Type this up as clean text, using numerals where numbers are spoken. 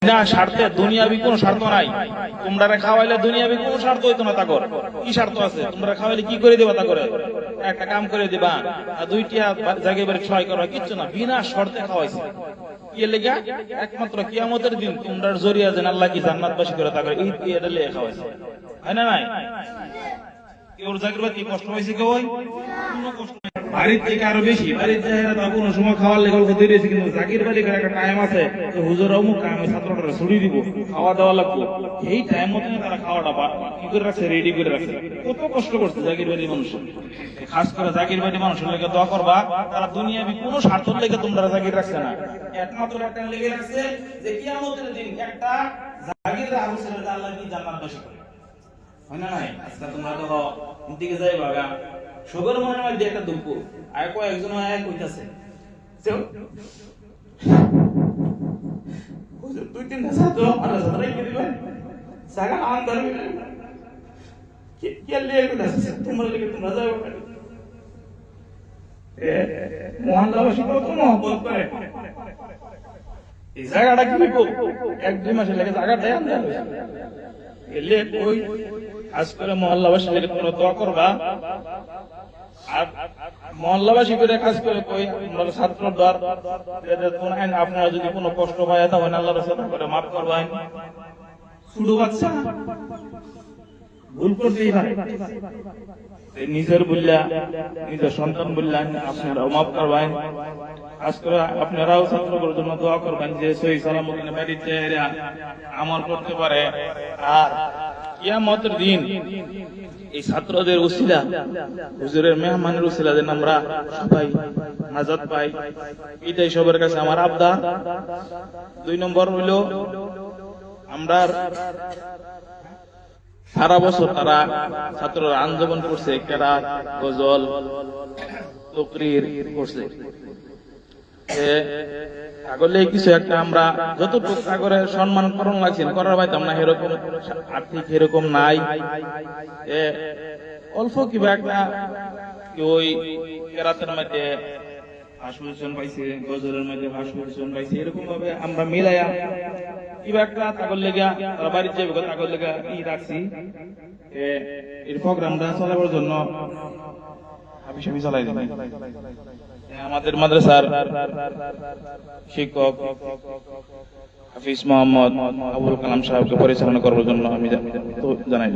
না স্বার্থে দুনিয়াবি কোনো স্বার্থ নাই। তোমরা খাওয়াইলে দুনিয়াবি কোনো স্বার্থ হইতো না। তা কর কি স্বার্থ আছে? তোমরা খাওয়াইলে কি করে দিবা? তা করে একটা কাম করে দিবা, আর দুইটা জায়গায় বাড়ি ছয় করা কিচ্ছু না, বিনা শর্তে খাওয়াইছে। কি লেগা? একমাত্র কিয়ামতের দিন তোমরা জরিয়া যেন আল্লাহ কি জান্নাতবাসী করে তা করে এই এটা লেগে খাওয়াইছে, হয় না? নাই কেউ জাকির ভাই কি কষ্ট হয়েছে? কেউ কোনো কষ্ট নাই। বাড়ির থেকে আরো বেশি বাড়ির জায়গা কোনো সময় খাওয়ার লেগে গল্প দিয়েছে, কিন্তু জাকির বাড়ি একটা টাইম আছে হুজুর অমুক আমি ছাত্রটা ছুটি দিব, খাওয়া দাওয়া লাগবে, এই টাইম মতো তারা খাওয়াটা কি করে রাখছে, রেডি করে রাখছে। কত কষ্ট করছে জাকির বাড়ির মানুষ। খাস করে জাকির বাড়ির মানুষের লেগে দোয়া করবা, তারা দুনিয়াবি কোনো স্বার্থের লেগে তোমরা জাকির রাখছে না, একমাত্র একটা লেগে রাখছে যে কিয়ামতের দিন একটা জাকির আবু সালেহ আল্লাহ কি জান্নাতবাসী করে, হয় না? নাই আজকে তোমরা তো দিকে যাই বাগা সবার মনে হয় একটা দুঃখ আর কয়েকজন কইতাছে দুই তিনটা ছাত্র আল্লাহ ছাত্রাই কে দিবেন জায়গা আন্দার কে লিয়ে কইতাছে তোমরা লিখে তোমরা যাও মহল্লাবাসী কত মহব্বত করে এই জায়গাটা কি লিখো এক দুই মাসের লেগে জায়গাটাই আন্দার এলে কই আজ করে মহল্লাবাসী লেগে তোমরা দোয়া করবা, আর মহল্লাবাসী করে কাজ করে কই আমরা ছাত্র দর আপনারা যদি কোনো কষ্ট পায় তখন আল্লাহর রাস্তা করে মাফ করবেন। ছোট বাচ্চা ভুল করতেই পারে, নিজের বললা নিজের সন্তান বললেন আপনারাও মাফ করবেন। আজ করে আপনারাও ছাত্রদের জন্য দোয়া করবেন যে সহি সালামত বাড়িতে আমল করতে পারে। আর কিয়ামতের দিন এই ছাত্রদের উসিলা হুজুরের মেহমানের উসিলা যেন আমরা সবাই নাজাত পাই, এটাই সবার কাছে আমার আবদার। দুই নম্বর হইল আমরা সারা বছর তারা ছাত্ররা আন্দোলন করছে, কেরাত গজল তকরির করছে, আগলে কিছু একটা আমরা যতটুকু করে সম্মান করণ লাগছেন করার পাইতাম না, এরকম আর্থিক এরকম নাই। অল্প কিবা একটা ওই কেরাতের মধ্যে ভাষণ পাইছে, গজলের মধ্যে ভাষণ পাইছে, এরকম ভাবে আমরা মিলাইয়া কিবা একটা তাগর লেগা তারা বাড়িতে যাবে তাগর লেগা ই রাখছি। এর প্রোগ্রামটা চালাবার জন্য আমি চালাই আমাদের মাদ্রাসার শিক্ষক হাফিজ মোহাম্মদ আবুল কালাম সাহেবকে পরিচালনা করার জন্য আমি জানাই।